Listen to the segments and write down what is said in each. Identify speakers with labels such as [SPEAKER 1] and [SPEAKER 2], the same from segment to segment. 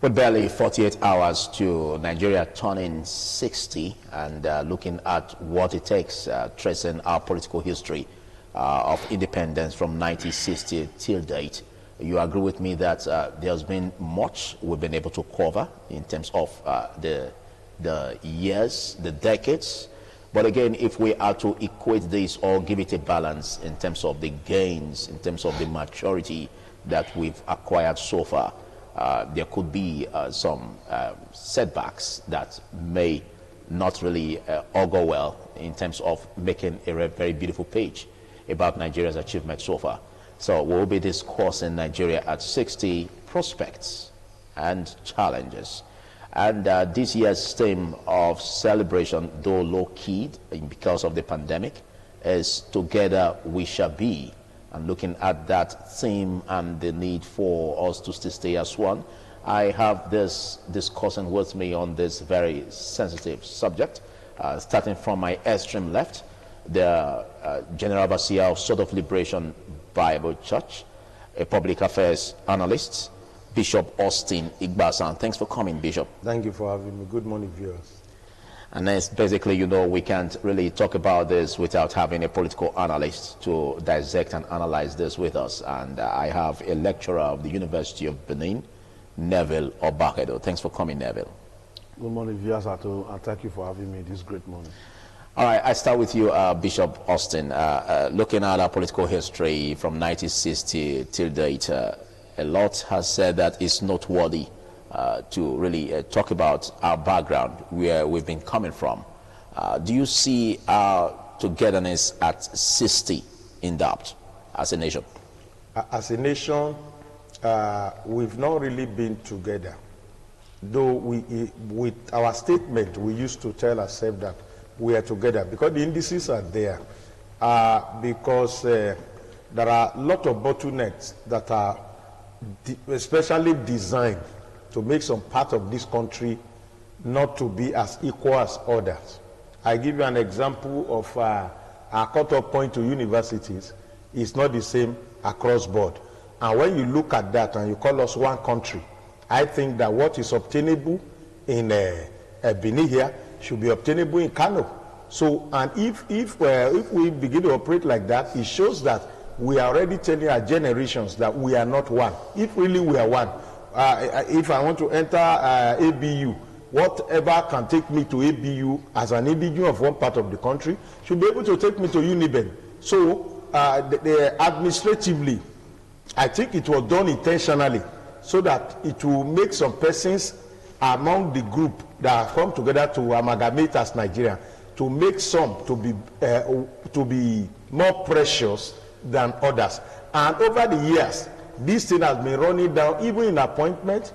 [SPEAKER 1] With barely 48 hours to Nigeria turning 60 and looking at what it takes, tracing our political history of independence from 1960 till date, you agree with me that there's been much we've been able to cover in terms of the years, the decades. But again, if we are to equate this or give it a balance in terms of the gains, in terms of the maturity that we've acquired so far, there could be some setbacks that may not really augur well in terms of making a very beautiful page about Nigeria's achievement so far. So we'll be discussing Nigeria at 60, prospects and challenges. And this year's theme of celebration, though low-keyed because of the pandemic, is Together We Shall Be. And looking at that theme and the need for us to stay as one, I have this discussant with me on this very sensitive subject, starting from my extreme left, the General Overseer of Sword of Liberation Bible Church, a public affairs analyst, Bishop Austin Igbasan. Thanks for coming, Bishop.
[SPEAKER 2] Thank you for having me. Good morning, viewers.
[SPEAKER 1] And that's basically, you know, we can't really talk about this without having a political analyst to dissect and analyze this with us. And I have a lecturer of the University of Benin, Neville Obakedo. Thanks for coming, Neville.
[SPEAKER 2] Good morning, viewers, and thank you for having me this great morning.
[SPEAKER 1] All right, I start with you, Bishop Austin. Looking at our political history from 1960 till date, a lot has said that it's noteworthy to really talk about our background, where we've been coming from. Do you see our togetherness at 60 in doubt as a nation?
[SPEAKER 2] As a nation, we've not really been together. Though with our statement, we used to tell ourselves that we are together because the indices are there. Because there are a lot of bottlenecks that are especially designed to make some part of this country not to be as equal as others. I give you an example of our cut-off point to universities is not the same across board. And when you look at that and you call us one country, I think that what is obtainable in Benin here should be obtainable in Kano. So, and if we begin to operate like that, it shows that we are already telling our generations that we are not one. If really we are one, if I want to enter ABU, whatever can take me to ABU as an individual of one part of the country should be able to take me to UNIBEN. So administratively, I think it was done intentionally so that it will make some persons among the group that have come together to amalgamate as Nigeria, to make some to be more precious than others. And over the years, this thing has been running down, even in appointment,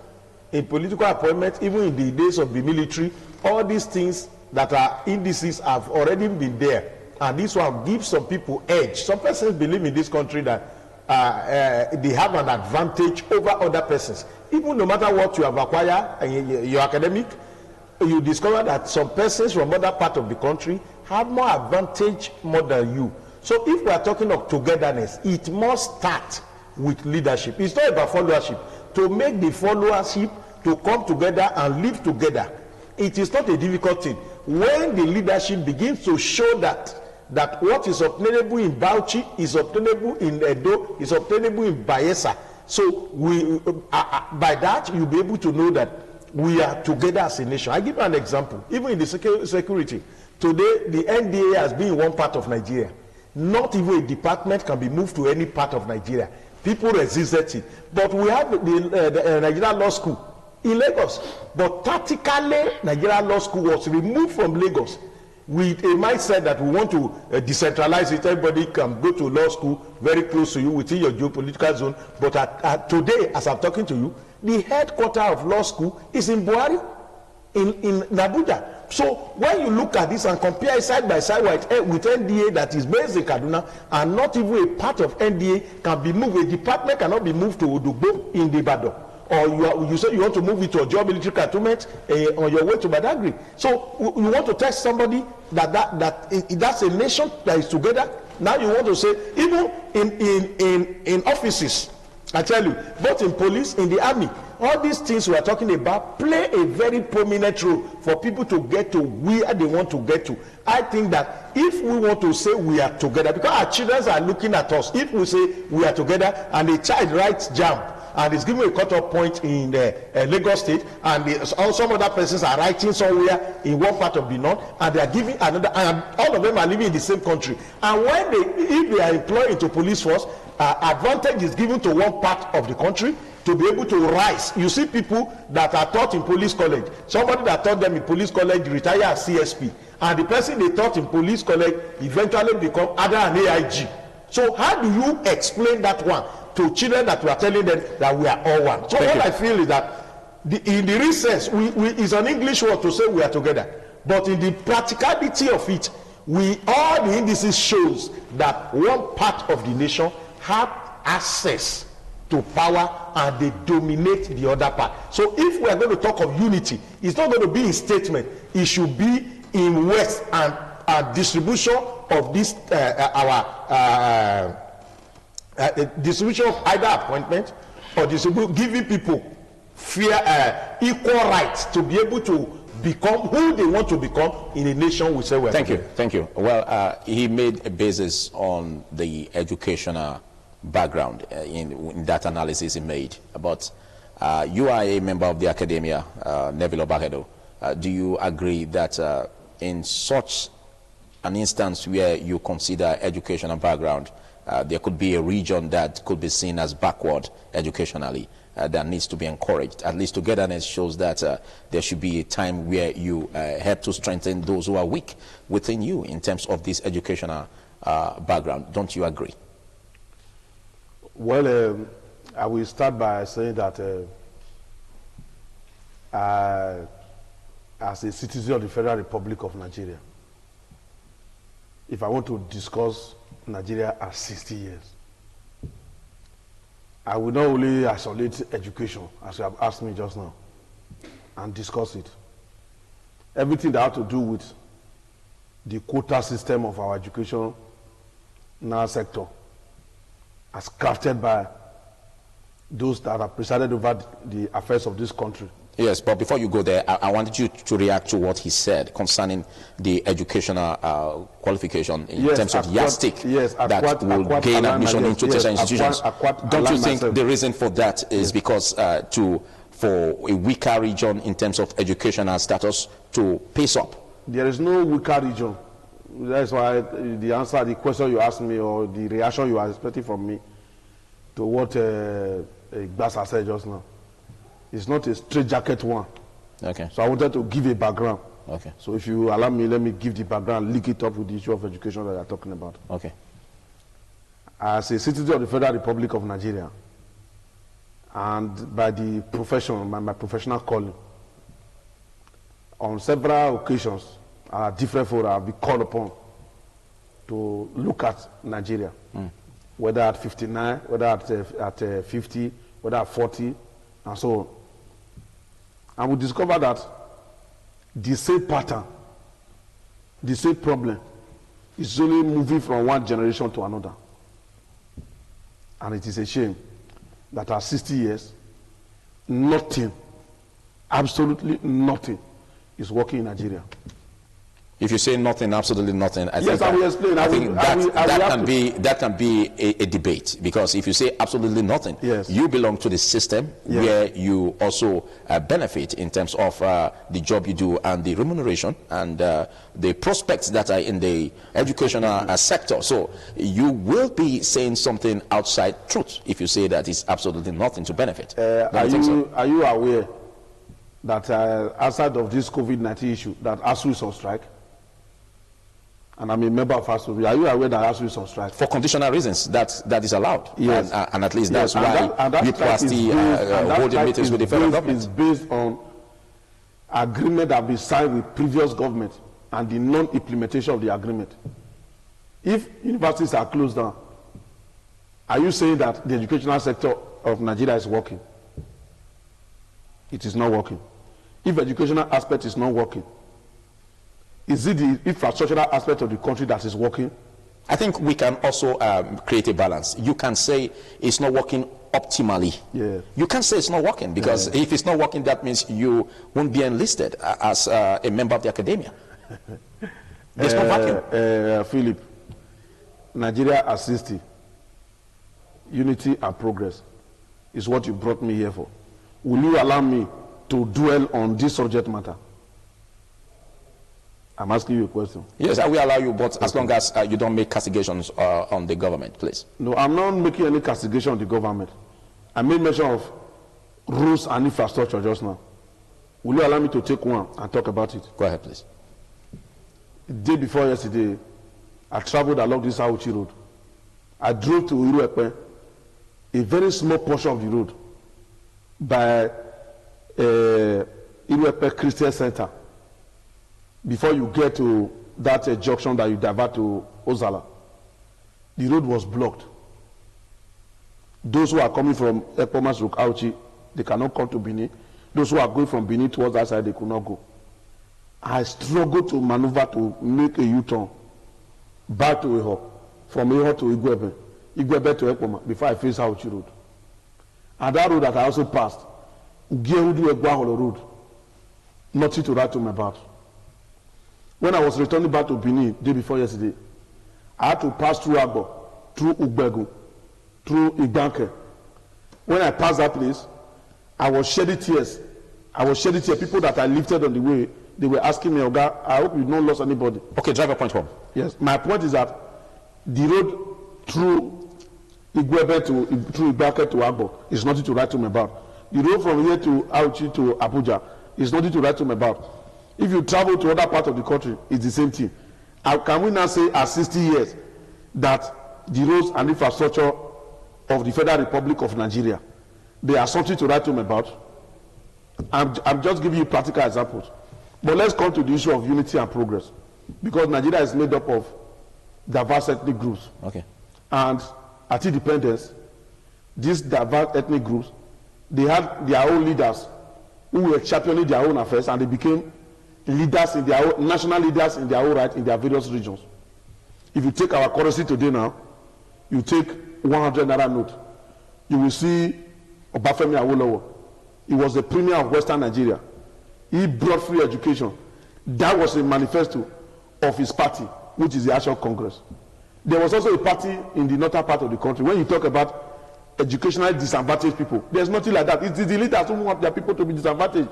[SPEAKER 2] in political appointment, even in the days of the military. All these things that are indices have already been there. And this one gives some people edge. Some persons believe in this country that they have an advantage over other persons. Even no matter what you have acquired in your academic, you discover that some persons from other part of the country have more advantage more than you. So if we are talking of togetherness, it must start with leadership. It's not about followership. To make the followership to come together and live together, it is not a difficult thing. When the leadership begins to show that what is obtainable in Bauchi is obtainable in Edo, is obtainable in Bayelsa. So we, by that, you'll be able to know that we are together as a nation. I give you an example. Even in the security, today the NDA has been in one part of Nigeria. Not even a department can be moved to any part of Nigeria. People resisted it. But we have the Nigerian Law School in Lagos. But tactically, Nigerian Law School was removed from Lagos with a mindset that we want to decentralize it. Everybody can go to law school very close to you within your geopolitical zone. But today, as I'm talking to you, the headquarters of law school is in Buhari, in Abuja. So when you look at this and compare it side by side with NDA that is based in Kaduna, and not even a part of NDA can be moved, a department cannot be moved to Odugbo in Ibadan, or you say you want to move it to a job military cantonment on your way to Badagry. So you want to tell somebody that's a nation that is together. Now you want to say even in offices, I tell you, both in police, in the army, all these things we are talking about play a very prominent role for people to get to where they want to get to. I think that if we want to say we are together, because our children are looking at us, if we say we are together and a child writes JAMB and is given a cut-off point in Lagos State, and some other persons are writing somewhere in one part of the north, and they are giving another, and all of them are living in the same country. And when if they are employed into police force, advantage is given to one part of the country to be able to rise. You see people that are taught in police college, somebody that taught them in police college retire as CSP, and the person they taught in police college eventually become either an AIG. So how do you explain that one to children that we are telling them that we are all one? So what I feel is that in the real sense, it's an English word to say we are together, but in the practicality of it, all the indices shows that one part of the nation have access to power and they dominate the other part. So if we are going to talk of unity, it's not going to be in statement, it should be in West and distribution of this distribution of either appointment or giving people fair equal rights to be able to become who they want to become in a nation we say we are.
[SPEAKER 1] Thank you. Well, he made a basis on the educational background in that analysis he made. But you are a member of the academia, Neville Obahedo. Do you agree that in such an instance where you consider educational background, there could be a region that could be seen as backward educationally, that needs to be encouraged? At least togetherness shows that there should be a time where you help to strengthen those who are weak within you in terms of this educational background. Don't you agree?
[SPEAKER 3] Well, I will start by saying that as a citizen of the Federal Republic of Nigeria, if I want to discuss Nigeria as 60 years, I will not only isolate education, as you have asked me just now, and discuss it. Everything that has to do with the quota system of our education sector, as crafted by those that have presided over the affairs of this country.
[SPEAKER 1] Yes, but before you go there, I wanted you to react to what he said concerning the educational qualification in terms of yardstick that will gain admission into tertiary institutions. Don't you think the reason for that is because for a weaker region in terms of educational status to pace up?
[SPEAKER 3] There is no weaker region. That's why the question you asked me, or the reaction you are expecting from me to what Gbasa said just now, it's not a straitjacket one.
[SPEAKER 1] Okay.
[SPEAKER 3] So I wanted to give a background.
[SPEAKER 1] Okay.
[SPEAKER 3] So if you allow me, let me give the background, link it up with the issue of education that you are talking about.
[SPEAKER 1] Okay.
[SPEAKER 3] As a citizen of the Federal Republic of Nigeria, and by the profession, my professional calling, on several occasions, different fora have been called upon to look at Nigeria, whether at 59, whether at 50, whether at 40, and so on. And we discover that the same pattern, the same problem, is only moving from one generation to another. And it is a shame that at 60 years, nothing, absolutely nothing, is working in Nigeria.
[SPEAKER 1] If you say nothing, absolutely nothing, I
[SPEAKER 3] will explain.
[SPEAKER 1] I think that can be a debate, because if you say absolutely nothing, you belong to the system where you also benefit in terms of the job you do and the remuneration and the prospects that are in the educational sector. So you will be saying something outside truth if you say that it's absolutely nothing to benefit.
[SPEAKER 3] Are you aware that outside of this COVID-19 issue, that ASUU is on strike? And I'm a member of ASUU. Are you aware that ASUU is on strike?
[SPEAKER 1] For conditional reasons, that is allowed.
[SPEAKER 3] Yes.
[SPEAKER 1] And at least that's why UPRAST holding meetings with the federal government.
[SPEAKER 3] It's based on agreement that have been signed with previous government and the non-implementation of the agreement. If universities are closed down, are you saying that the educational sector of Nigeria is working? It is not working. If educational aspect is not working, is it the infrastructural aspect of the country that is working?
[SPEAKER 1] I think we can also create a balance. You can say it's not working optimally.
[SPEAKER 3] Yeah.
[SPEAKER 1] You can say it's not working because if it's not working, that means you won't be enlisted as a member of the academia. There's no vacuum.
[SPEAKER 3] Philip, Nigeria at 60, unity and progress is what you brought me here for. Will you allow me to dwell on this subject matter? I'm asking you a question.
[SPEAKER 1] Yes, I will allow you, but as long as you don't make castigations on the government, please.
[SPEAKER 3] No, I'm not making any castigation on the government. I made mention of rules and infrastructure just now. Will you allow me to take one and talk about it?
[SPEAKER 1] Go ahead, please.
[SPEAKER 3] The day before yesterday, I traveled along this Auchi road. I drove to Iruepe, a very small portion of the road, by Iruepe Christian Center. Before you get to that junction that you divert to Ozala, the road was blocked. Those who are coming from Ekpomas Rook Auchi, they cannot come to Benin. Those who are going from Benin towards that side, they could not go. I struggled to maneuver to make a U-turn back to Eho, from Eho to Igwebe, Igwebe to Ekpoma, before I face Auchi Road. And that road that I also passed, Ugiehudu Egwaholo Road, nothing to write home about. When I was returning back to Benin day before yesterday, I had to pass through Agbo, through Ugbegu, through Igbanke. When I passed that place, I was shedding tears. People that I lifted on the way, they were asking me, Oga, I hope you've not lost anybody.
[SPEAKER 1] Okay, drive your point home.
[SPEAKER 3] Yes, my point is that the road through Igwebe through Igbanke to Agbo is nothing to write home about. The road from here to Auchi to Abuja is nothing to write home about. If you travel to other parts of the country, it's the same thing. Can we now say at 60 years that the roads and infrastructure of the Federal Republic of Nigeria, they are something to write home about? I'm just giving you practical examples. But let's come to the issue of unity and progress. Because Nigeria is made up of diverse ethnic groups.
[SPEAKER 1] Okay.
[SPEAKER 3] And at independence, these diverse ethnic groups, they had their own leaders who were championing their own affairs, and they became leaders in their own, national leaders in their own right in their various regions. If you take our currency today now, you take 100 naira note, you will see Obafemi Awolowo. He was the premier of Western Nigeria. He brought free education. That was a manifesto of his party, which is the Action Congress. There was also a party in the northern part of the country. When you talk about educationally disadvantaged people, there's nothing like that. It's the leaders who want their people to be disadvantaged.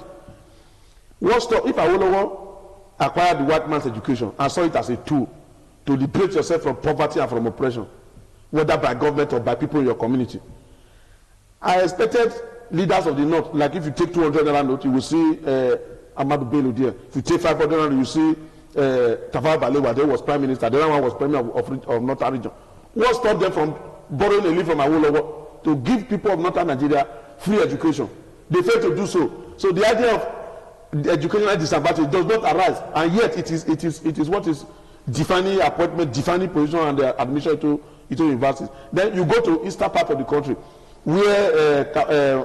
[SPEAKER 3] If Awolowo acquired the white man's education and saw it as a tool to liberate yourself from poverty and from oppression, whether by government or by people in your community, I expected leaders of the north, like if you take 200 naira note, you will see Amadou Bello there. If you take 500 naira, you see Tafawa Balewa, there was prime minister. The other one was premier of northern region. What stopped them from borrowing a leave from Awolowo to give people of northern Nigeria free education? They failed to do so. So the idea of the educational disadvantage does not arise, and yet it is what is defining appointment, defining position, and admission to universities. Then you go to eastern part of the country, where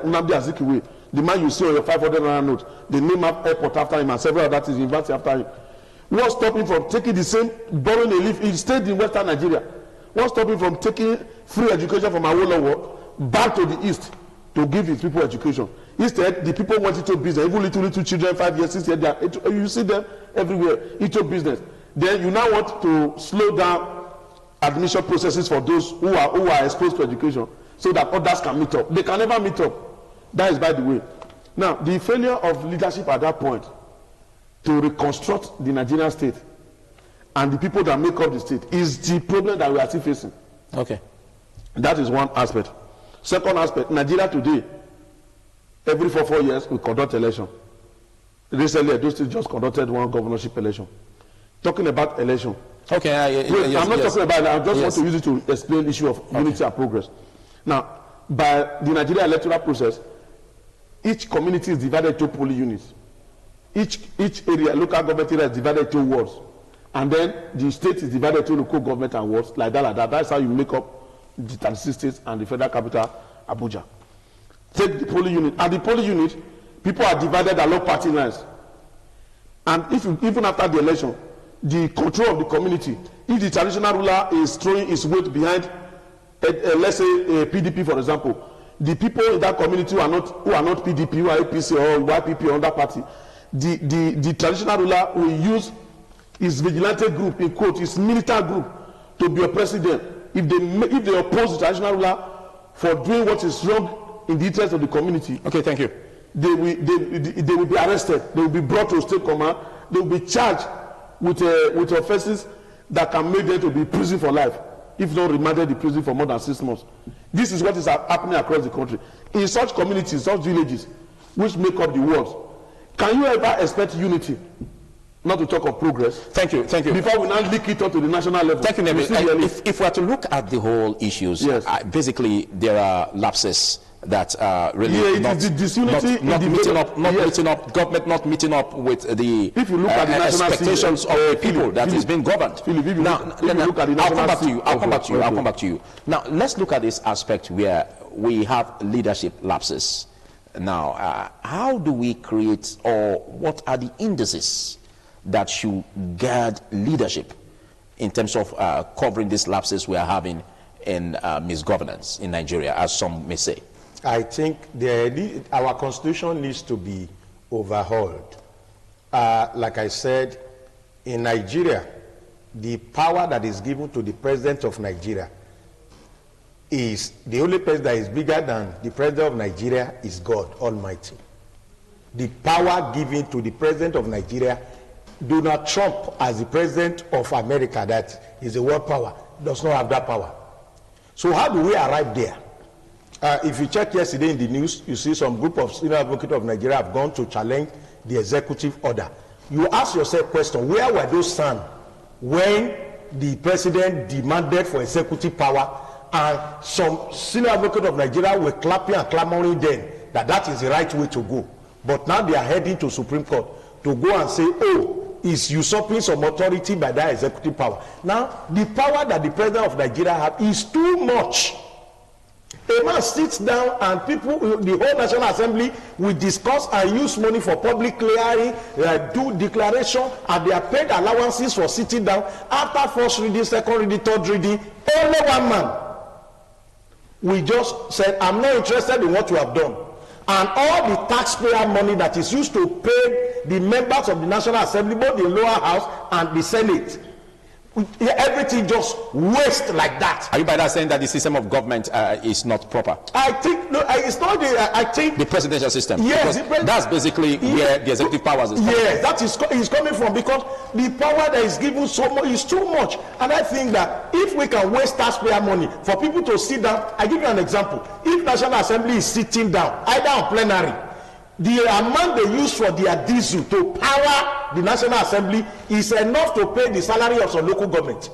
[SPEAKER 3] Nnamdi Azikiwe, the man you see on your 500 naira note, they name up airport after him and several other things, university after him. What stopped him from taking the same, borrowing a leave? He stayed in Western Nigeria. What stopped him from taking free education from Awolowo back to the east to give his people education? Instead, the people went into business. Even little children, 5 years, 6 years, you see them everywhere into business. Then you now want to slow down admission processes for those who are exposed to education, so that others can meet up. They can never meet up. That is by the way. Now, the failure of leadership at that point to reconstruct the Nigerian state and the people that make up the state is the problem that we are still facing.
[SPEAKER 1] Okay.
[SPEAKER 3] That is one aspect. Second aspect, Nigeria today, every 4 years, we conduct election. Recently, Edo State just conducted one governorship election. Talking about election.
[SPEAKER 1] Okay.
[SPEAKER 3] I'm not talking about it. I just want to use it to explain the issue of unity and progress. Now, by the Nigeria electoral process, each community is divided into polling units. Each area, local government area, is divided into wards. And then the state is divided into local government and wards, like that. That's how you make up the 36 states and the federal capital, Abuja. Take the polling unit. At the polling unit, people are divided along party lines. And even after the election, the control of the community if the traditional ruler is throwing his weight behind, let's say a PDP, for example, the people in that community who are not PDP, who are APC or YPP or other party, the traditional ruler will use his vigilante group, in quote, his militant group, to be a president. If they oppose the traditional ruler for doing what is wrong in the interest of the community,
[SPEAKER 1] okay, thank you.
[SPEAKER 3] They will be arrested. They will be brought to state command. They will be charged with offenses that can make them to be in prison for life, if not remanded in prison for more than 6 months. This is what is happening across the country. In such communities, such villages, which make up the world, can you ever expect unity? Not to talk of progress.
[SPEAKER 1] Thank you.
[SPEAKER 3] Before we now leak it up to the national level.
[SPEAKER 1] Thank you, Neme. If we are to look at the whole issues,
[SPEAKER 3] yes.
[SPEAKER 1] Basically there are lapses that really
[SPEAKER 3] not
[SPEAKER 1] meeting up, government not meeting up with the expectations of the people that is being governed. I'll come back to you. Now, let's look at this aspect where we have leadership lapses. Now, how do we create, or what are the indices that should guard leadership in terms of covering these lapses we are having in misgovernance in Nigeria, as some may say?
[SPEAKER 2] I think our constitution needs to be overhauled. Like I said, in Nigeria, the power that is given to the president of Nigeria is the only person that is bigger than the president of Nigeria is God Almighty. The power given to the president of Nigeria, Donald Trump, as the president of America, that is a world power, does not have that power. So how do we arrive there? If you check yesterday in the news, you see some group of senior advocates of Nigeria have gone to challenge the executive order. You ask yourself question, where were those stand when the president demanded for executive power, and some senior advocates of Nigeria were clapping and clamoring then that is the right way to go. But now they are heading to Supreme Court to go and say, oh, is usurping some authority by that executive power. Now, the power that the president of Nigeria has is too much. A man sits down and people, the whole National Assembly, will discuss and use money for public clearing, do declaration, and they are paid allowances for sitting down. After first reading, second reading, third reading, only one man. We just said, I'm not interested in what you have done. And all the taxpayer money that is used to pay the members of the National Assembly, both the lower house and the Senate, everything just waste like that.
[SPEAKER 1] Are you by that saying that the system of government is not proper?
[SPEAKER 2] I think no, it's not. I think
[SPEAKER 1] the presidential system.
[SPEAKER 2] Yes,
[SPEAKER 1] that's basically where the executive powers is.
[SPEAKER 2] Yes, that is coming from, because the power that is given so much is too much. And I think that if we can waste taxpayer money for people to sit down, I give you an example. If National Assembly is sitting down, either on plenary, the amount they use for their diesel to power the National Assembly is enough to pay the salary of some local government.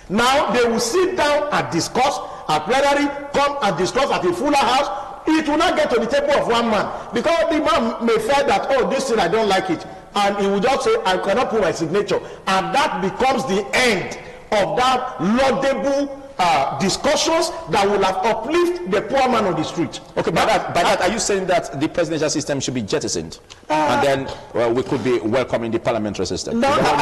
[SPEAKER 2] Now they will sit down and discuss at plenary, come and discuss at a fuller house. It will not get to the table of one man, because the man may feel that, oh, this thing I don't like it, and he will just say, I cannot put my signature, and that becomes the end of that laudable discussions that will have uplift the poor man on the street.
[SPEAKER 1] Okay, by that, are you saying that the presidential system should be jettisoned, and then we could be welcoming the parliamentary system?
[SPEAKER 2] No, what I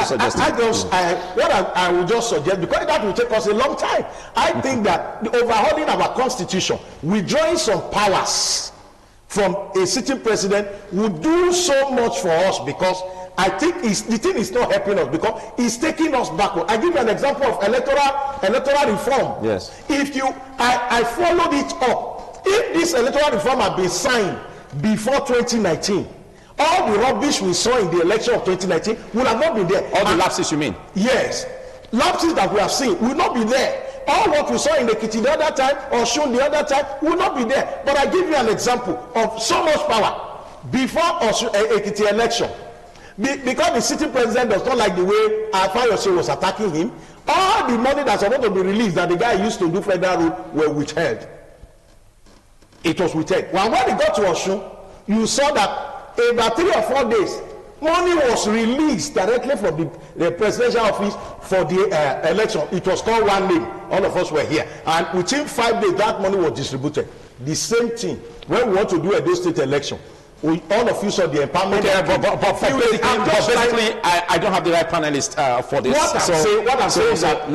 [SPEAKER 2] will just suggest, because that will take us a long time. I think that the overhauling our constitution, withdrawing some powers from a sitting president, would do so much for us, because I think the thing is not helping us, because it's taking us backward. I give you an example of electoral reform.
[SPEAKER 1] Yes.
[SPEAKER 2] I followed it up. If this electoral reform had been signed before 2019, all the rubbish we saw in the election of 2019 would have not been there.
[SPEAKER 1] All the lapses, you mean?
[SPEAKER 2] Yes. Lapses that we have seen will not be there. All what we saw in Ekiti the other time, or shown the other time, will not be there. But I give you an example of so much power before Ekiti election. Because the sitting president does not like the way Fayose was attacking him, all the money that's supposed to be released that the guy used to do federal rule were withheld. It was withheld. When he got to Osun, you saw that about 3 or 4 days, money was released directly from the presidential office for the election. It was called one name. All of us were here. And within 5 days, that money was distributed. The same thing when we want to do a Edo State election. all of you saw the empowerment.
[SPEAKER 1] Okay, but basically, I don't have the right panelist for this.
[SPEAKER 2] What I'm saying is that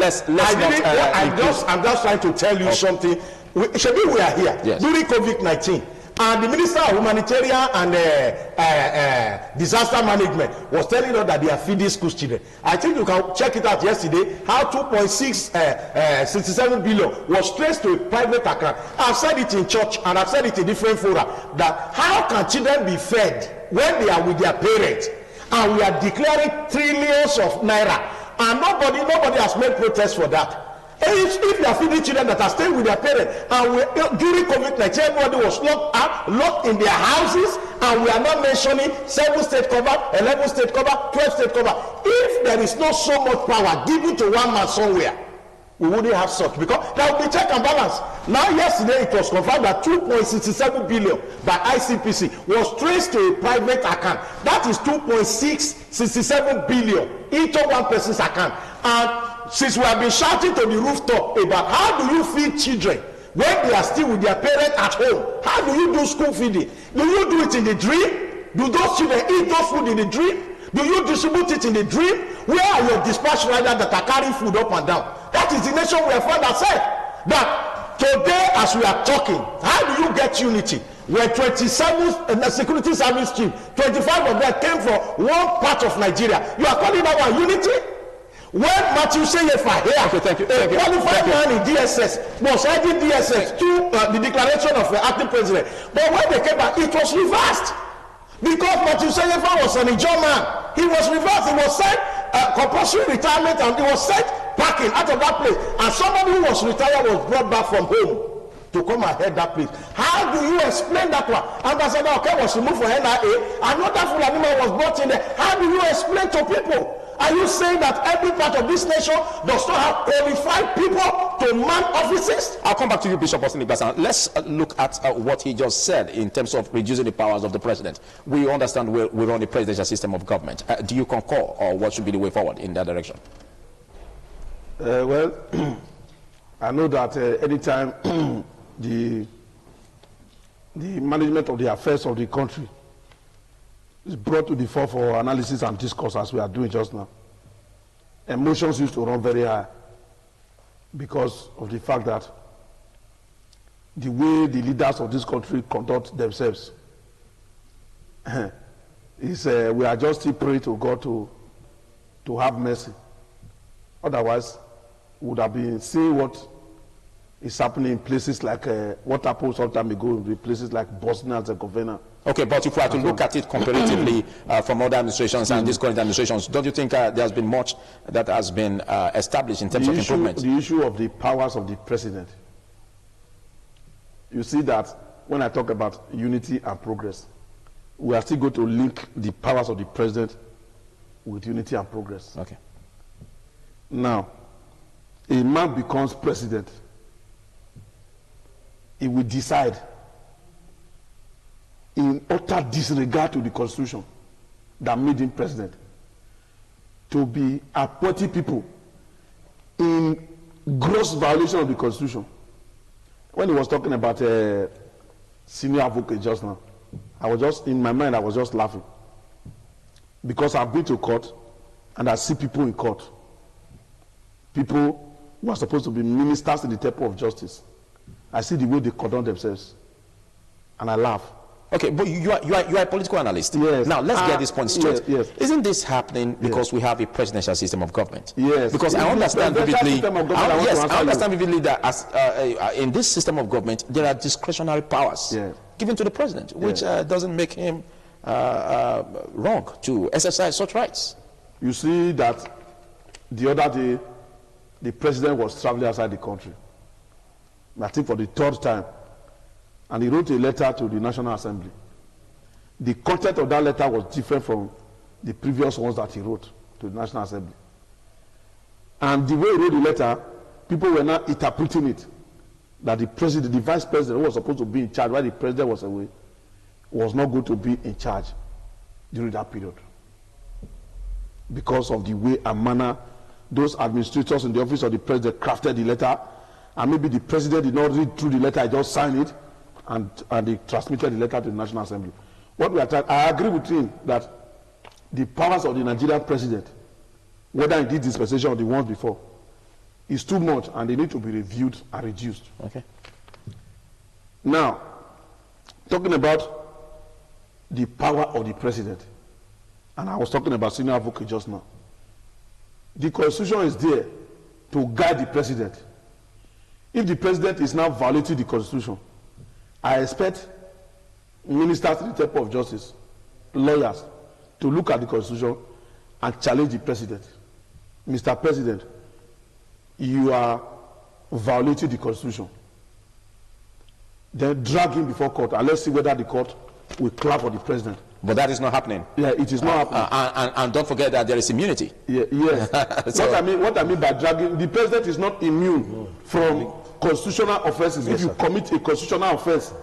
[SPEAKER 2] I'm just trying to tell you something. We are here during COVID-19. And the Minister of Humanitarian and Disaster Management was telling us that they are feeding school children. I think you can check it out yesterday, how 2.67 billion was traced to a private account. I've said it in church and I've said it in different fora, that how can children be fed when they are with their parents? And we are declaring trillions of naira. And nobody has made protest for that. If you are feeding children that are staying with their parents, and during COVID-19, everybody was locked in their houses, and we are not mentioning 7 state cover, 11 state cover, 12 state cover. If there is not so much power given to one man somewhere, we wouldn't have such, because there will be check and balance. Now, yesterday it was confirmed that 2.67 billion by ICPC was traced to a private account. That is 2.667 billion into one person's account. And since we have been shouting to the rooftop about how do you feed children when they are still with their parents at home, how do you do school feeding? Do you do it in the dream? Do those children eat those food in the dream? Do you distribute it in the dream? Where are your dispatch riders that are carrying food up and down? That is the nation we have found ourselves. That today, as we are talking, how do you get unity? When 27 security service chiefs, 25 of them came from one part of Nigeria, you are calling that one unity? When Matthew Seyefa here, a qualified man in DSS, was heading DSS to the declaration of the acting president, but when they came back, it was reversed. Because Matthew Seyefa was an Ijaw man, he was reversed. He was sent compulsory retirement, and he was sent packing out of that place. And somebody who was retired was brought back from home to come and head that place. How do you explain that one? Ambassador Oke was removed from NIA, another Fulani man was brought in there. How do you explain to people? Are you saying that every part of this nation does not have qualified people to man offices?
[SPEAKER 1] I'll come back to you, Bishop Austin Igbasa. Let's look at what he just said in terms of reducing the powers of the president. We understand we run a presidential system of government. Do you concur, or what should be the way forward in that direction?
[SPEAKER 3] Well, I know that anytime the management of the affairs of the country is brought to the fore for analysis and discourse, as we are doing just now, emotions used to run very high because of the fact that the way the leaders of this country conduct themselves is we are just still praying to God to have mercy. Otherwise, we would have been seeing what is happening in places like what happened some time ago in places like Bosnia and Herzegovina.
[SPEAKER 1] Okay, but if we are to look at it comparatively from other administrations and these current administrations, don't you think there has been much that has been established in terms of improvement?
[SPEAKER 3] The issue of the powers of the president. You see that when I talk about unity and progress, we are still going to link the powers of the president with unity and progress.
[SPEAKER 1] Okay.
[SPEAKER 3] Now, a man becomes president, he will decide in utter disregard to the Constitution that made him president to be appointing people in gross violation of the Constitution. When he was talking about a senior advocate just now, I was just, in my mind, I was just laughing. Because I've been to court and I see people in court. People who are supposed to be ministers in the temple of justice. I see the way they conduct themselves. And I laugh.
[SPEAKER 1] Okay, but you are a political analyst.
[SPEAKER 3] Yes.
[SPEAKER 1] Now, let's get this point straight.
[SPEAKER 3] Yes.
[SPEAKER 1] Isn't this happening because we have a presidential system of government?
[SPEAKER 3] Yes.
[SPEAKER 1] Because I understand vividly, I understand vividly that as, in this system of government, there are discretionary powers given to the president, which doesn't make him wrong to exercise such rights.
[SPEAKER 3] You see that the other day, the president was traveling outside the country. I think for the third time. And he wrote a letter to the National Assembly. The content of that letter was different from the previous ones that he wrote to the National Assembly. And the way he wrote the letter, people were now interpreting it that the president, the vice president who was supposed to be in charge while the president was away, was not going to be in charge during that period. Because of the way and manner those administrators in the office of the president crafted the letter, and maybe the president did not read through the letter, he just signed it, and he transmitted the letter to the National Assembly. What we are trying, I agree with him that the powers of the Nigerian president, whether in this dispensation or the ones before, is too much and they need to be reviewed and reduced.
[SPEAKER 1] Okay.
[SPEAKER 3] Now, talking about the power of the president, and I was talking about senior advocate just now. The Constitution is there to guide the president. If the president is now violating the Constitution, I expect ministers to the Department of Justice, lawyers, to look at the Constitution and challenge the president. Mr. President, you are violating the Constitution. Then drag him before court and let's see whether the court will clap for the president.
[SPEAKER 1] But that is not happening.
[SPEAKER 3] Yeah, it is not happening.
[SPEAKER 1] And don't forget that there is immunity.
[SPEAKER 3] Yeah, yes.
[SPEAKER 1] So,
[SPEAKER 3] what I mean by dragging, the president is not immune from constitutional offenses.
[SPEAKER 2] Yes,
[SPEAKER 3] if you
[SPEAKER 2] sir.
[SPEAKER 3] commit a constitutional offense,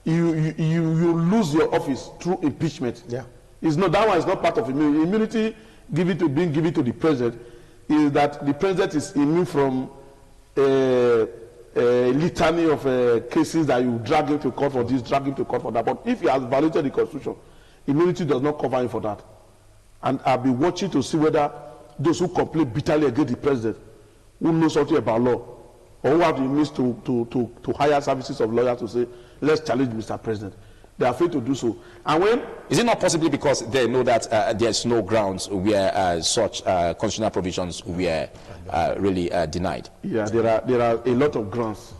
[SPEAKER 3] you lose your office through impeachment.
[SPEAKER 2] Yeah.
[SPEAKER 3] It's not, that one is not part of immunity. Immunity being given to the president is that the president is immune from a litany of cases that you drag him to court for this, drag him to court for that. But if he has violated the Constitution, immunity does not cover him for that. And I'll be watching to see whether those who complain bitterly against the president, who know something about law, or who have the means to hire services of lawyers to say, let's challenge Mr. President. They are free to do so. And when
[SPEAKER 1] is it not possibly because they know that there's no grounds where such constitutional provisions were really denied?
[SPEAKER 3] Yeah, there are a lot of grounds.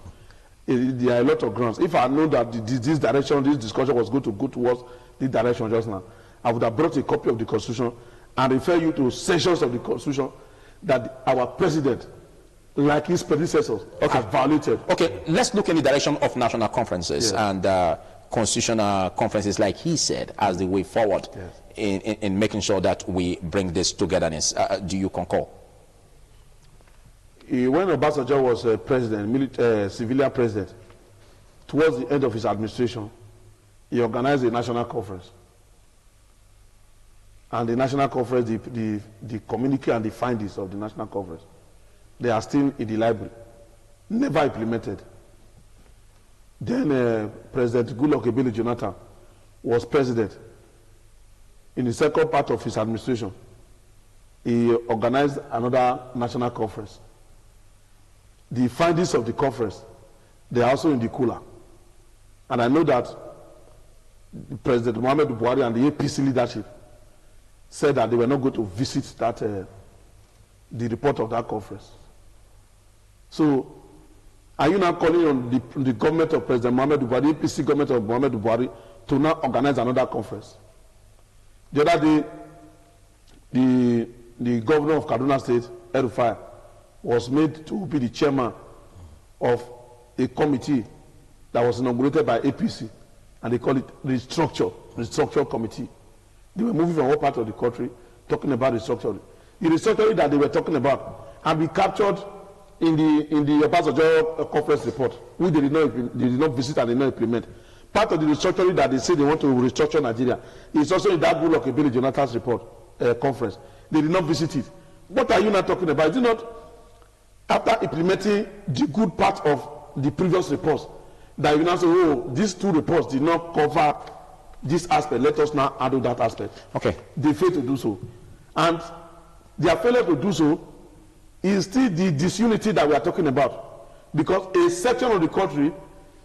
[SPEAKER 3] There are a lot of grounds. If I know that this direction, this discussion was going to go towards this direction just now, I would have brought a copy of the Constitution and refer you to sections of the Constitution that our president, like his predecessors, have violated.
[SPEAKER 1] Okay, let's look in the direction of national conferences and constitutional conferences, like he said, as the way forward in making sure that we bring this togetherness. Do you concur?
[SPEAKER 3] When Obasanjo was president, civilian president, towards the end of his administration, he organized a national conference. And the national conference, the communique and the findings of the national conference, they are still in the library, never implemented. Then President Goodluck Ebele Jonathan was president. In the second part of his administration, he organized another national conference. The findings of the conference, they are also in the cooler. And I know that President Muhammadu Buhari and the APC leadership said that they were not going to visit that, the report of that conference. So, are you now calling on the government of President Muhammadu Buhari, the APC government of Muhammadu Buhari, to now organize another conference? The other day, the governor of Kaduna State, El-Rufai, was made to be the chairman of a committee that was inaugurated by APC, and they call it restructure committee. They were moving from one part of the country, talking about restructuring. The restructuring that they were talking about had been captured in the Obasanjo conference report, which they did not visit and did not implement. Part of the restructuring that they say they want to restructure Nigeria is also in that Goodluck Ebele Jonathan's report conference. They did not visit it. What are you now talking about? Is it not after implementing the good part of the previous reports that you now say, oh, these two reports did not cover this aspect, let us now handle that aspect?
[SPEAKER 1] Okay.
[SPEAKER 3] They failed to do so. And their failure to do so is still the disunity that we are talking about. Because a section of the country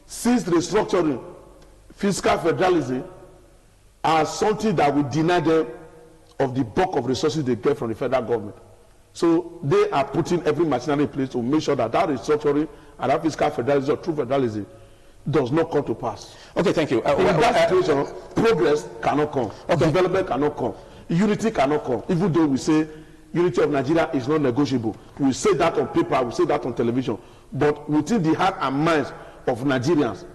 [SPEAKER 3] sees restructuring, fiscal federalism, as something that will deny them of the bulk of resources they get from the federal government. So they are putting every machinery in place to make sure that that restructuring and that fiscal federalism or true federalism does not come to pass.
[SPEAKER 1] Okay, thank you.
[SPEAKER 3] In that situation, progress cannot come.
[SPEAKER 1] Okay.
[SPEAKER 3] Development cannot come. Unity cannot come. Even though we say unity of Nigeria is not negotiable. We say that on paper, we say that on television. But within the heart and minds of Nigerians,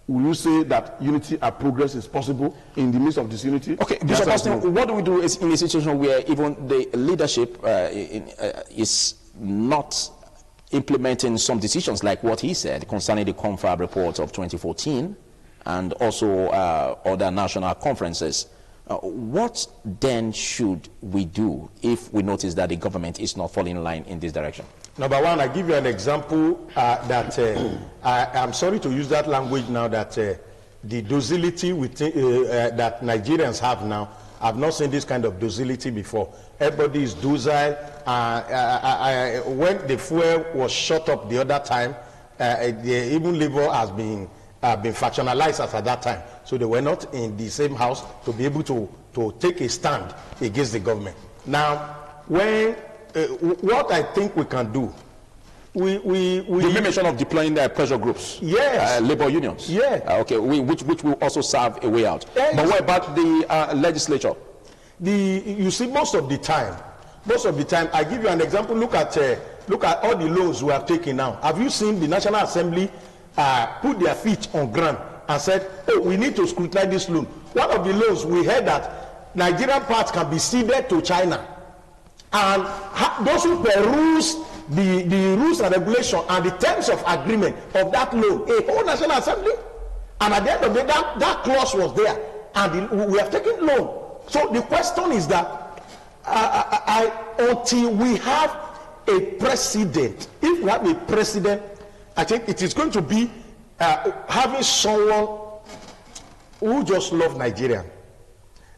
[SPEAKER 3] will you say that unity and progress is possible in the midst of disunity?
[SPEAKER 1] Okay, Bishop Austin, what do we do is in a situation where even the leadership is not implementing some decisions like what he said concerning the Confab report of 2014 and also other national conferences? What then should we do if we notice that the government is not falling in line in this direction?
[SPEAKER 2] Number one, I give you an example that I'm sorry to use that language now, that the docility that Nigerians have now. I've not seen this kind of docility before. Everybody is docile. When the fuel was shut up the other time, even Labour has been factionalized as at that time. So they were not in the same house to be able to take a stand against the government. Now, what I think we can do, you
[SPEAKER 1] made mention of deploying pressure groups.
[SPEAKER 2] Yes.
[SPEAKER 1] Labor unions.
[SPEAKER 2] Yeah.
[SPEAKER 1] Okay, which will also serve a way out.
[SPEAKER 2] Yes.
[SPEAKER 1] But what about the legislature?
[SPEAKER 2] You see, most of the time, I give you an example. Look at all the loans we have taken now. Have you seen the National Assembly put their feet on ground and said, oh, we need to scrutinize this loan? One of the loans, we heard that Nigerian parts can be ceded to China. And those who peruse the rules and regulations and the terms of agreement of that loan, a whole National Assembly, and at the end of the day, that clause was there, and we have taken loan. So the question is that until we have a president, if we have a president, I think it is going to be having someone who just loves Nigeria.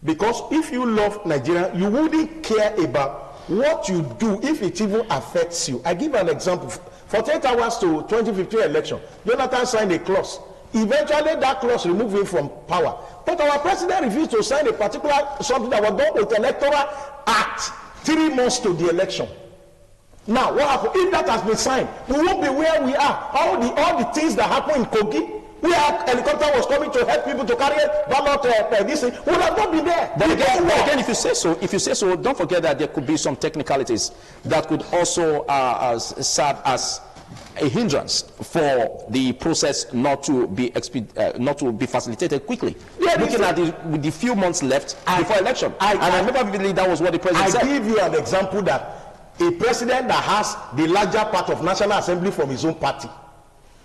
[SPEAKER 2] Because if you love Nigeria, you wouldn't care about what you do if it even affects you. I give an example. 48 hours to 2015 election, Jonathan signed a clause. Eventually that clause removed him from power. But our president refused to sign a particular something that was done with electoral act 3 months to the election. Now what happened? If that has been signed, we won't be where we are. All the things that happened in Kogi, where helicopter was coming to help people to carry ballot this thing, would have not been there.
[SPEAKER 1] But again, if you say so, don't forget that there could be some technicalities that could also serve as a hindrance for the process not to be facilitated quickly. Yeah, looking at with the few months left before election, I remember vividly that was what the president said.
[SPEAKER 2] I give you an example that a president that has the larger part of National Assembly from his own party.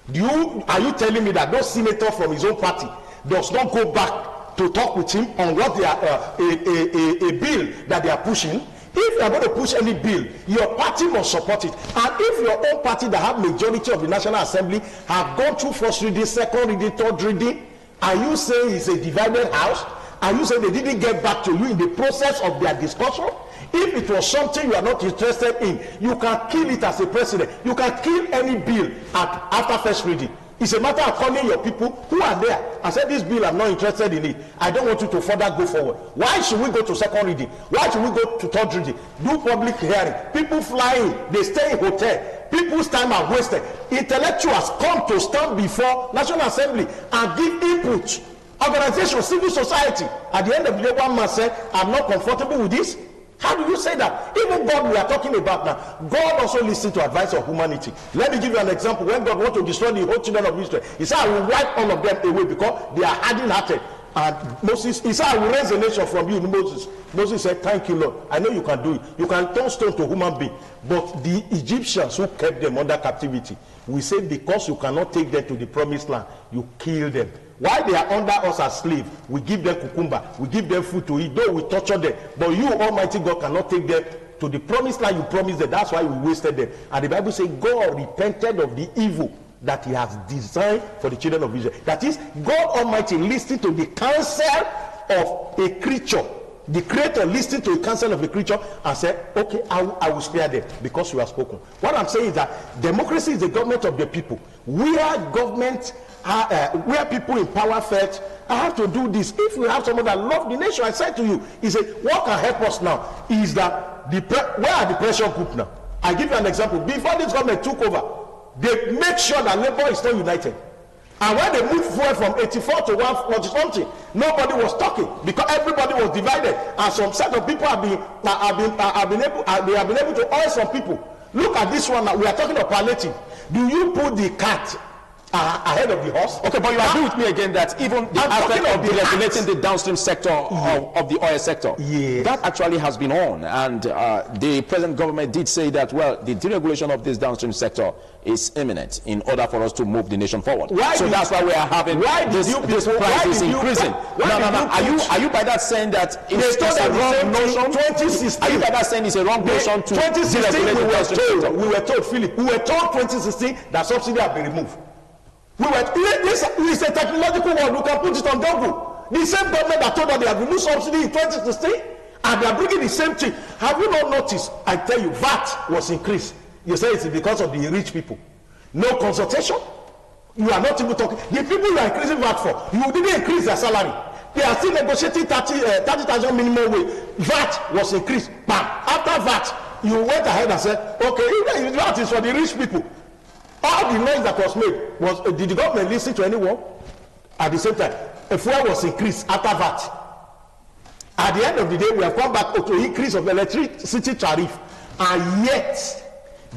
[SPEAKER 2] Are you telling me that those senators from his own party does not go back to talk with him on what they are a bill that they are pushing? If you are going to push any bill, your party must support it. And if your own party that have majority of the National Assembly have gone through first reading, second reading, third reading, are you saying it's a divided house? Are you saying they didn't get back to you in the process of their discussion? If it was something you are not interested in, you can kill it as a president. You can kill any bill after first reading. It's a matter of calling your people who are there and say, this bill, I'm not interested in it. I don't want you to further go forward. Why should we go to second reading? Why should we go to third reading? Do public hearing. People fly in, they stay in hotel. People's time are wasted. Intellectuals come to stand before National Assembly and give input. Organization, civil society. At the end of the day, one man said, I'm not comfortable with this. How do you say that? Even God we are talking about now, God also listens to advice of humanity. Let me give you an example. When God wanted to destroy the whole children of Israel, he said, I will wipe all of them away because they are hardened-hearted. And Moses, he said, I will raise a nation from you, Moses. Moses said, thank you, Lord. I know you can do it. You can turn stone to human being. But the Egyptians who kept them under captivity, we say because you cannot take them to the promised land, you kill them. While they are under us as slaves, we give them cucumber, we give them food to eat, though we torture them. But you, Almighty God, cannot take them to the promised land you promised them. That's why we wasted them. And the Bible says God repented of the evil that he has designed for the children of Israel. That is, God Almighty listened to the counsel of a creature. The creator listened to the counsel of the creature and said, okay, I will spare them because you have spoken. What I'm saying is that democracy is the government of the people. We are government, where people in power felt, I have to do this. If we have someone that loves the nation, I said to you, he said, what can help us now is that where are the pressure group now? I give you an example. Before this government took over, they made sure that labor is not united. And when they moved forward from 84 to 140 something, nobody was talking because everybody was divided. And some set of people have been able to oil some people. Look at this one now. We are talking of palliative. Do you put the cat ahead of the horse?
[SPEAKER 1] Okay, but you agree with me again that even the aspect of deregulating the downstream sector of the oil sector, that actually has been on. And the present government did say that, well, the deregulation of this downstream sector is imminent in order for us to move the nation forward. So that's why we are having this price is increasing. No. Are you by that saying that it's a wrong notion? 2016. Are you by that saying it's a wrong notion to deregulate the downstream sector?
[SPEAKER 2] We were told, Philip, we were told 2016 that subsidy had been removed. It's a technological world. You can put it on Google. The same government that told us they have removed subsidy in 2016, and they are bringing the same thing. Have you not noticed? I tell you, VAT was increased. You say it's because of the rich people. No consultation. You are not even talking. The people you are increasing VAT for, you didn't increase their salary. They are still negotiating 30,000 minimum wage. VAT was increased. Bam. After VAT, you went ahead and said, okay, VAT is for the rich people. All the noise that was made was, did the government listen to anyone? At the same time, a fuel was increased after VAT. At the end of the day, we have come back to increase of electricity tariff, and yet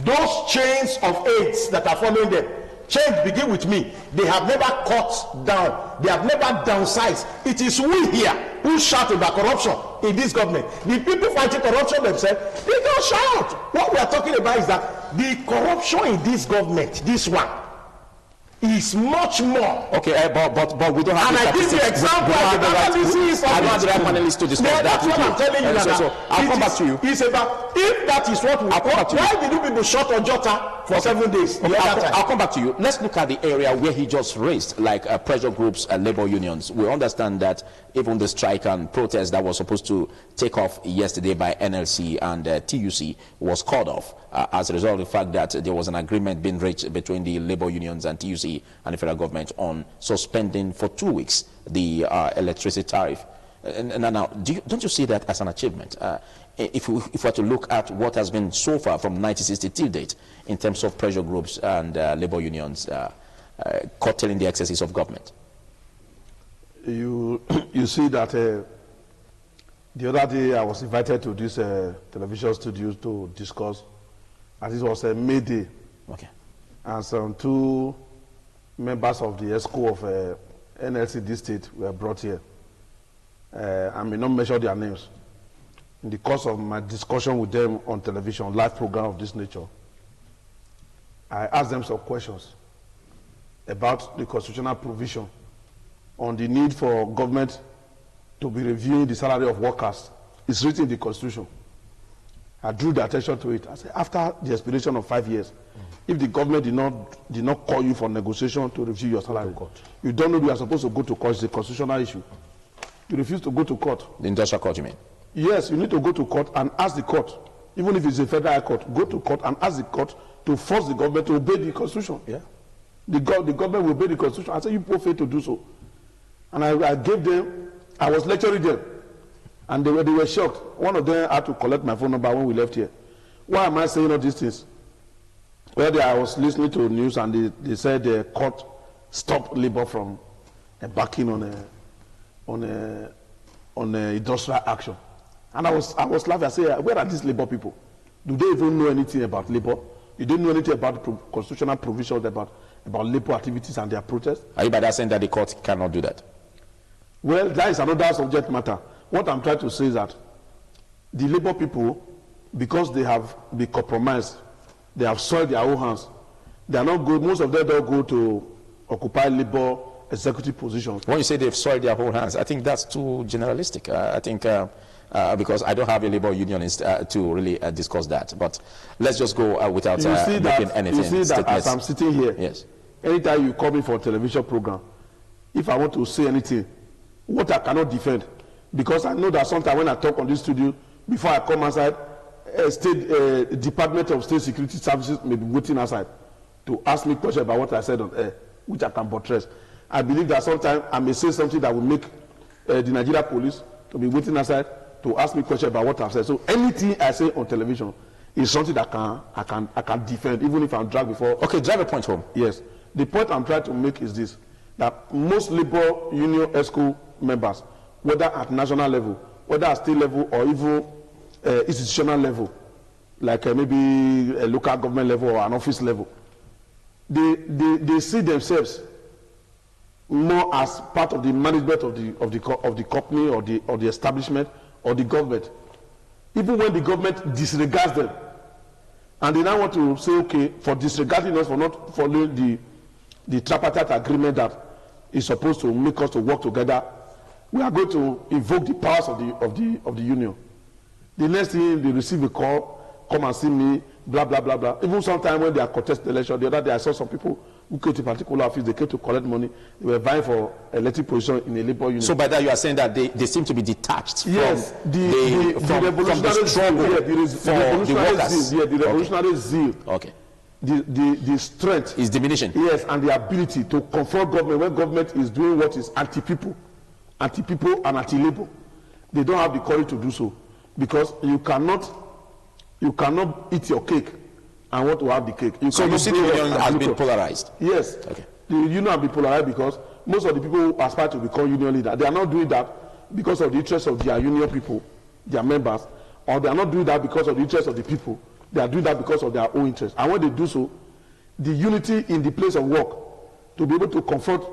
[SPEAKER 2] those chains of aids that are following them, change begin with me. They have never cut down. They have never downsized. It is we here who shout about corruption in this government. The people fighting corruption themselves, they don't shout. What we are talking about is that the corruption in this government, this one, is much more.
[SPEAKER 1] Okay, but we don't have.
[SPEAKER 2] And I give you example.
[SPEAKER 1] I don't have the right panelists to discuss that.
[SPEAKER 2] That's what I'm telling you.
[SPEAKER 1] So I'll come back to you.
[SPEAKER 2] It's about, if that is what we want, why did you people shut on Jota for 7 days?
[SPEAKER 1] Okay, I'll come back to you. Let's look at the area where he just raised, like pressure groups and labor unions. We understand that even the strike and protest that was supposed to take off yesterday by NLC and TUC was called off as a result of the fact that there was an agreement being reached between the labor unions and TUC and the federal government on suspending for 2 weeks the electricity tariff. Now, don't you see that as an achievement? If we were to look at what has been so far from 1960 till date in terms of pressure groups and labor unions curtailing the excesses of government.
[SPEAKER 3] You see that the other day I was invited to this television studio to discuss, and it was a May Day.
[SPEAKER 1] Okay.
[SPEAKER 3] And some 2 members of the ESCO of NLC this state were brought here. I may not mention their names. In the course of my discussion with them on television, live program of this nature, I asked them some questions about the constitutional provision on the need for government to be reviewing the salary of workers. It's written in the Constitution. I drew the attention to it. I said, after the expiration of 5 years, if the government did not call you for negotiation to review your salary, you don't know you are supposed to go to court. It's a constitutional issue. You refuse to go to court.
[SPEAKER 1] The industrial court, you mean?
[SPEAKER 3] Yes, you need to go to court and ask the court, even if it's a federal court, go to court and ask the court to force the government to obey the Constitution. Yeah. The government will obey the Constitution. I said, you people fail to do so. And I gave them, I was lecturing them, and they were shocked. One of them had to collect my phone number when we left here. Why am I saying all these things? Well, I was listening to news, and they said the court stopped labor from embarking on industrial action. And I was laughing. I said, where are these labor people? Do they even know anything about labor? You don't know anything about the constitutional provisions about labor activities and their protests?
[SPEAKER 1] Are you by that saying that the court cannot do that?
[SPEAKER 3] Well, that is another subject matter. What I'm trying to say is that the labor people, because they have been compromised, they have soiled their own hands. They are not good. Most of them don't go to occupy labor executive positions.
[SPEAKER 1] When you say they've soiled their whole hands, I think that's too generalistic. I think because I don't have a labor unionist to really discuss that. But let's just go without making anything.
[SPEAKER 3] You see that as I'm sitting here,
[SPEAKER 1] yes.
[SPEAKER 3] Anytime you call me for a television program, if I want to say anything, what I cannot defend, because I know that sometimes when I talk on this studio, before I come outside, Department of State Security Services may be waiting outside to ask me questions about what I said on air, which I can buttress. I believe that sometimes I may say something that will make the Nigeria police to be waiting outside to ask me questions about what I've said. So anything I say on television is something that I can defend, even if I'm dragged before.
[SPEAKER 1] Okay, drive a point home.
[SPEAKER 3] Yes. The point I'm trying to make is this, that most labor union ESCO members, whether at national level, whether at state level, or even institutional level, like maybe a local government level or an office level, they see themselves more as part of the management of the company or the establishment or the government, even when the government disregards them, and they now want to say, okay, for disregarding us, for not following the tripartite agreement that is supposed to make us to work together, we are going to invoke the powers of the union. The next thing, they receive a call, come and see me, blah blah blah blah. Even sometimes when they are contesting the election, the other day I saw some people who came to a particular office, they came to collect money, they were vying for elected position in a labor union.
[SPEAKER 1] So by that you are saying that they seem to be detached
[SPEAKER 3] yes,
[SPEAKER 1] from the revolutionary
[SPEAKER 3] struggle,
[SPEAKER 1] the
[SPEAKER 3] revolutionary zeal.
[SPEAKER 1] Okay.
[SPEAKER 3] The strength
[SPEAKER 1] is diminishing.
[SPEAKER 3] Yes, and the ability to confront government when government is doing what is anti-people and anti-labor. They don't have the courage to do so, because you cannot eat your cake and want to have the cake.
[SPEAKER 1] So you see the union has been polarized?
[SPEAKER 3] Yes.
[SPEAKER 1] Okay.
[SPEAKER 3] The union has been polarized because most of the people who aspire to become union leader, they are not doing that because of the interest of their union people, their members, or they are not doing that because of the interest of the people. They are doing that because of their own interest. And when they do so, the unity in the place of work to be able to confront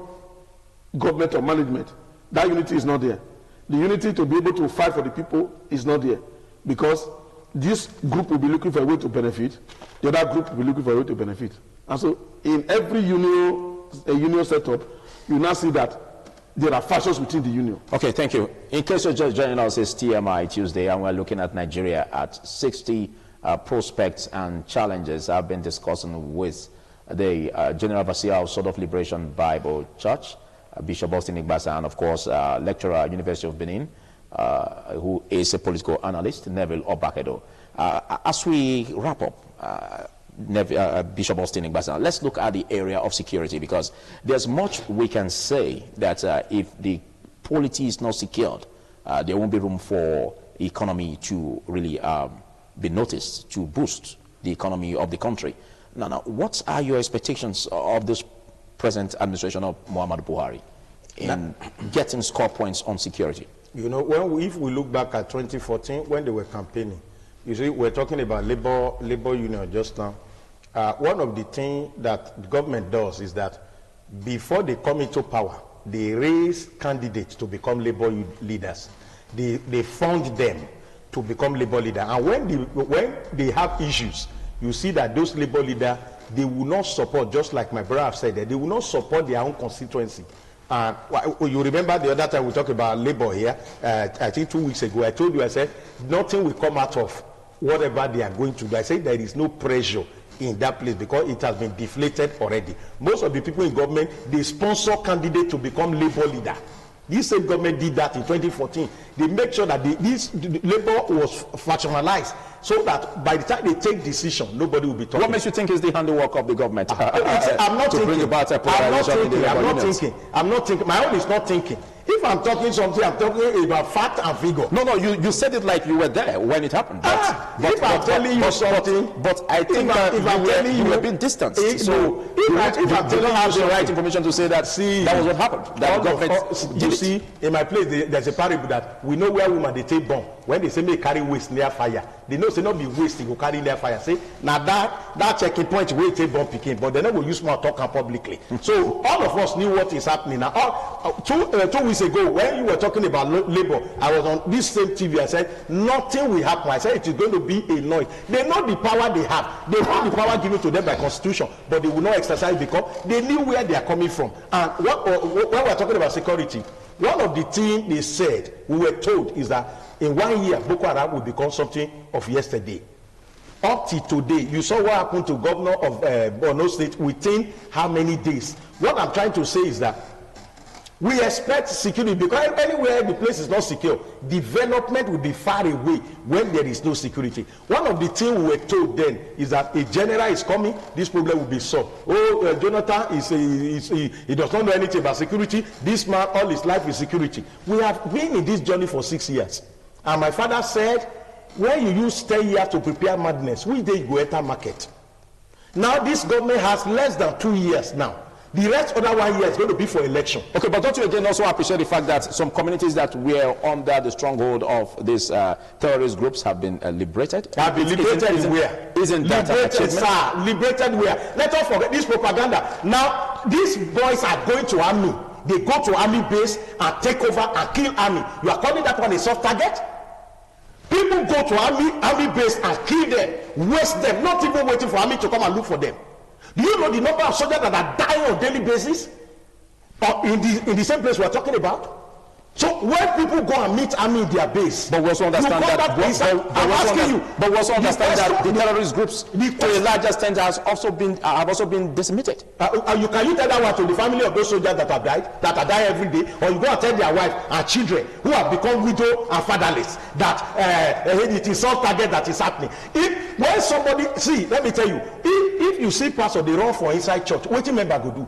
[SPEAKER 3] government or management, that unity is not there. The unity to be able to fight for the people is not there, because this group will be looking for a way to benefit, the other group will be looking for a way to benefit. And so in every union setup, you now see that there are factions within the union.
[SPEAKER 1] Okay, thank you. In case you're just joining us, it's TMI Tuesday, and we're looking at Nigeria at 60 prospects and challenges I've been discussing with the General Overseer of Sword of Liberation Bible Church, Bishop Austin Igbasa, and of course, lecturer at University of Benin, who is a political analyst, Neville Obakedo. As we wrap up, Bishop Austin Igbasa, let's look at the area of security, because there's much we can say that if the polity is not secured, there won't be room for economy to really be noticed, to boost the economy of the country. Now, what are your expectations of this present administration of Muhammadu Buhari in getting score points on security?
[SPEAKER 2] You know, if we look back at 2014, when they were campaigning, you see, we're talking about labor union just now. One of the things that the government does is that before they come into power, they raise candidates to become labor leaders. They fund them to become labor leaders. And when they have issues, you see that those labor leaders, they will not support, just like my brother have said, that they will not support their own constituency. You remember the other time we talked about labor here, I think 2 weeks ago, I told you, I said, nothing will come out of whatever they are going to do. I said there is no pressure in that place because it has been deflated already. Most of the people in government, they sponsor candidates to become labor leader. This same government did that in 2014. They make sure that this labor was factionalized, so that by the time they take decision, nobody will be talking.
[SPEAKER 1] What makes you think is the handiwork of the government
[SPEAKER 2] I'm not
[SPEAKER 1] to
[SPEAKER 2] thinking.
[SPEAKER 1] bring about a polarization in the labor unions?
[SPEAKER 2] I'm not thinking. My own is not thinking. If I'm talking something, I'm talking about fact and figure.
[SPEAKER 1] No, you said it like you were there when it happened.
[SPEAKER 2] If I'm telling you something,
[SPEAKER 1] but I think that you were being distanced. So if I'm telling you have the right information to say that, that was what happened. That government
[SPEAKER 2] you see, in my place, there's a parable that we know where women they take bomb. When they say may carry waste near fire, they know say not be waste, they go carry near fire. Say now that checking point where they take bomb picking, but they never use more talking publicly. So all of us knew what is happening now. 2 weeks ago, when you were talking about labor, I was on this same TV. I said nothing will happen. I said it is going to be a noise. They know the power they have. They know the power given to them by constitution, but they will not exercise because they knew where they are coming from. And when we are talking about security, one of the things they said, we were told, is that in 1 year, Boko Haram will become something of yesterday. Up to today, you saw what happened to governor of Borno State within how many days. What I'm trying to say is that we expect security, because anywhere the place is not secure, development will be far away when there is no security. One of the things we were told then is that a general is coming, this problem will be solved. Jonathan he does not know anything about security. This man, all his life is security. We have been in this journey for 6 years. And my father said, when you use 10 years to prepare madness, which day you go enter market? Now this government has less than 2 years now. The rest other 1 year is going to be for election. Okay, but don't you again also appreciate the fact that some communities that were under the stronghold of these terrorist groups have been liberated? Have been liberated where?
[SPEAKER 1] Isn't that
[SPEAKER 2] liberated, sir? Liberated where? Let us forget this propaganda. Now, these boys are going to army. They go to army base and take over and kill army. You are calling that one a soft target? People go to army base and kill them, waste them, not even waiting for army to come and look for them. Do you know the number of soldiers that are dying on a daily basis? Or in the same place we are talking about? So when people go and meet army in their base,
[SPEAKER 1] but we also understand that.
[SPEAKER 2] I'm asking you.
[SPEAKER 1] But we also understand that the terrorist groups, to a large extent, have also been decimated.
[SPEAKER 2] Can you tell that one to the family of those soldiers that have died, every day, or you go and tell their wife and children who have become widow and fatherless that it is some target that is happening? When somebody let me tell you, if you see pastor they run for inside church, what do member go do?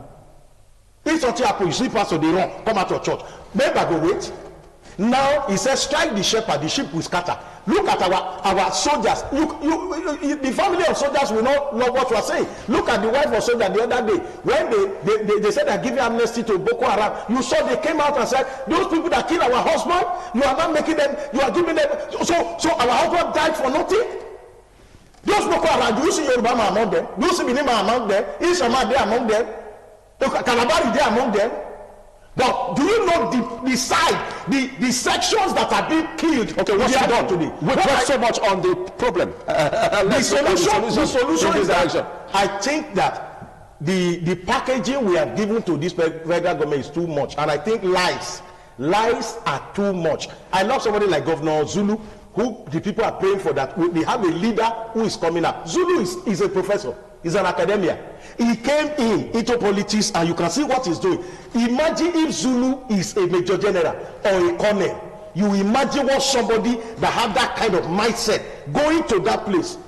[SPEAKER 2] If something happen, you see pastor they run, come out of church. Member go wait. Now he says, strike the shepherd, the sheep will scatter. Look at our soldiers. The family of soldiers will not know what you are saying. Look at the wife of soldier the other day when they said they're giving amnesty to Boko Haram. You saw they came out and said, those people that kill our husband, you are not making them. You are giving them. So our husband died for nothing. Those Boko Haram, do you see Yoruba among them? Do you see Minima among them? Ishama there among them? Kalabari there among them? But do you know the side, the sections that are being killed?
[SPEAKER 1] Okay, what's done today? We put so much on the problem.
[SPEAKER 2] The solution is that I think that the packaging we have given to this federal government is too much, and I think lies are too much. I love somebody like Governor Zulu, who the people are praying for, that they have a leader who is coming up. Zulu is a professor. He's an academia. He came into politics, and you can see what he's doing. Imagine if Zulu is a major general or a colonel. You imagine what somebody that have that kind of mindset going to that place.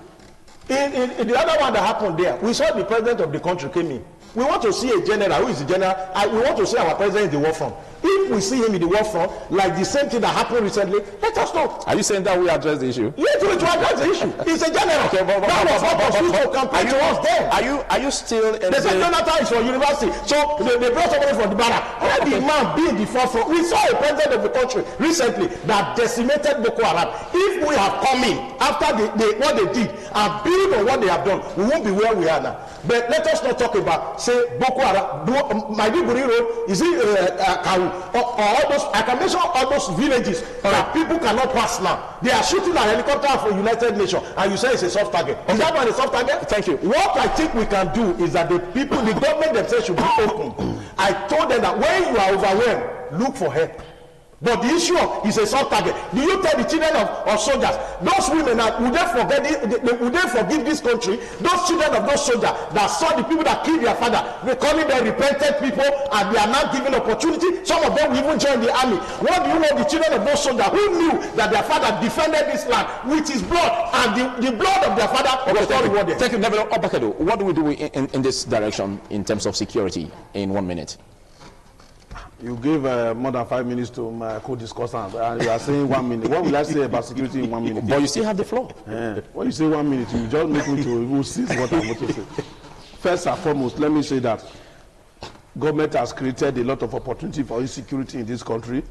[SPEAKER 2] In the other one that happened there, we saw the president of the country came in. We want to see a general who is the general. We want to see our president in the war front. If we see him in the war front, like the same thing that happened recently, let us know.
[SPEAKER 1] Are you saying that we address the issue?
[SPEAKER 2] Yes, we address the issue. He's a general.
[SPEAKER 1] Okay, but are you still in
[SPEAKER 2] the same Jonathan is from university, so they brought somebody from the barra. Let the man be in the forefront. We saw a president of the country recently that decimated Boko Haram. If we have come in after what they did and build on what they have done, we won't be where we are now. But let us not talk about, say, Boko Haram, Maiduguri Road, is it Kawu, or all those, I can mention all those villages that people cannot pass now. They are shooting a helicopter for United Nations, and you say it's a soft target. Is that one a soft target?
[SPEAKER 1] Thank you.
[SPEAKER 2] What I think we can do is that the government themselves should be open. I told them that when you are overwhelmed, look for help. But the issue is a soft target. Do you tell the children of soldiers, those women, would they forgive this country? Those children of those soldiers that saw the people that killed their father, they calling them repentant people, and they are not given opportunity. Some of them will even join the army. What do you know? The children of those soldiers who knew that their father defended this land with his blood, and the blood of their father was not rewarded.
[SPEAKER 1] Thank you, Neville Obakado. What do we do in this direction in terms of security in 1 minute?
[SPEAKER 3] You gave more than 5 minutes to my co-discussant, and you are saying 1 minute. What will I say about security in 1 minute?
[SPEAKER 1] But you still have the floor.
[SPEAKER 3] When you say 1 minute, you just make me to see what I'm going to say. First and foremost, let me say that government has created a lot of opportunity for insecurity in this country,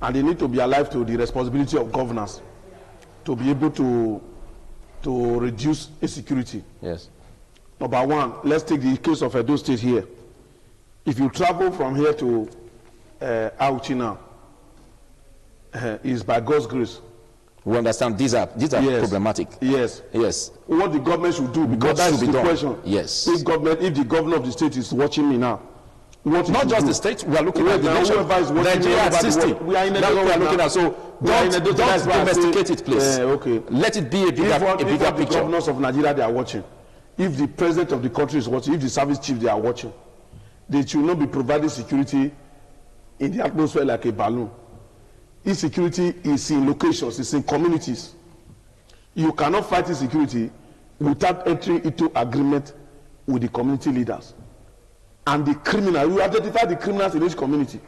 [SPEAKER 3] and they need to be alive to the responsibility of governance to be able to reduce insecurity.
[SPEAKER 1] Yes.
[SPEAKER 3] Number one, let's take the case of Edo State here. If you travel from here to Auchi now, is by God's grace.
[SPEAKER 1] We understand these are yes. Problematic.
[SPEAKER 3] Yes.
[SPEAKER 1] Yes.
[SPEAKER 3] What the government should do, because that is the question.
[SPEAKER 1] Yes.
[SPEAKER 3] If the governor of the state is watching me now,
[SPEAKER 1] not just the state, we are looking at the nation. Nigeria system. We are in a that's what we are looking at. So don't domesticate it, please.
[SPEAKER 3] Okay.
[SPEAKER 1] Let it be a bigger picture.
[SPEAKER 3] The governors of Nigeria, they are watching. If the president of the country is watching, if the service chief, they are watching, they should not be providing security in the atmosphere like a balloon. Insecurity is in locations, it's in communities. You cannot fight insecurity without entering into agreement with the community leaders. And the criminal, you identify the criminals in each community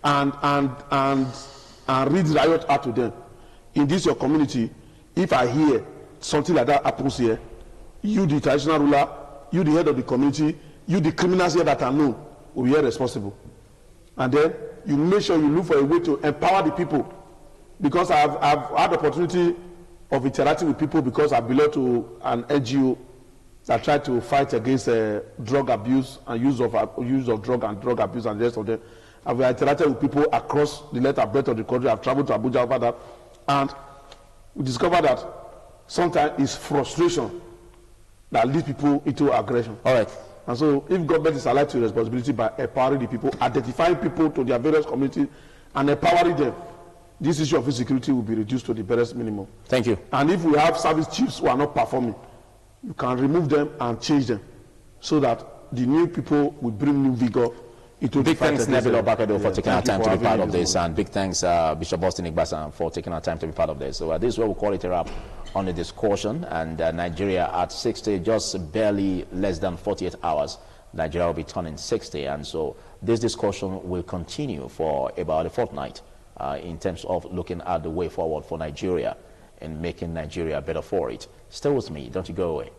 [SPEAKER 3] and read riot out to them. In this your community, if I hear something like that happens here, you the traditional ruler, you the head of the community, you the criminals here that are known will be held responsible. And then you make sure you look for a way to empower the people. Because I've had the opportunity of interacting with people because I belong to an NGO that try to fight against drug abuse and use of drug and drug abuse and the rest of them. I've interacted with people across the length and breadth of the country. I've traveled to Abuja over that, and we discovered that sometimes it's frustration that leads people into aggression.
[SPEAKER 1] All right.
[SPEAKER 3] And so if government is aligned to responsibility by empowering the people, identifying people to their various communities, and empowering them, this issue of insecurity will be reduced to the barest minimum.
[SPEAKER 1] Thank you.
[SPEAKER 3] And if we have service chiefs who are not performing, you can remove them and change them so that the new people will bring new vigor into the fight.
[SPEAKER 1] Big thanks, Nebilo Bakado, for taking our
[SPEAKER 3] Thank you
[SPEAKER 1] time
[SPEAKER 3] for
[SPEAKER 1] to be part
[SPEAKER 3] having
[SPEAKER 1] of
[SPEAKER 3] me
[SPEAKER 1] this, and big thanks, Bishop Austin Igbasan, for taking our time to be part of this. So this is where we call it a wrap on the discussion, and Nigeria at 60, just barely less than 48 hours, Nigeria will be turning 60, and so this discussion will continue for about a fortnight in terms of looking at the way forward for Nigeria and making Nigeria better for it. Stay with me, don't you go away.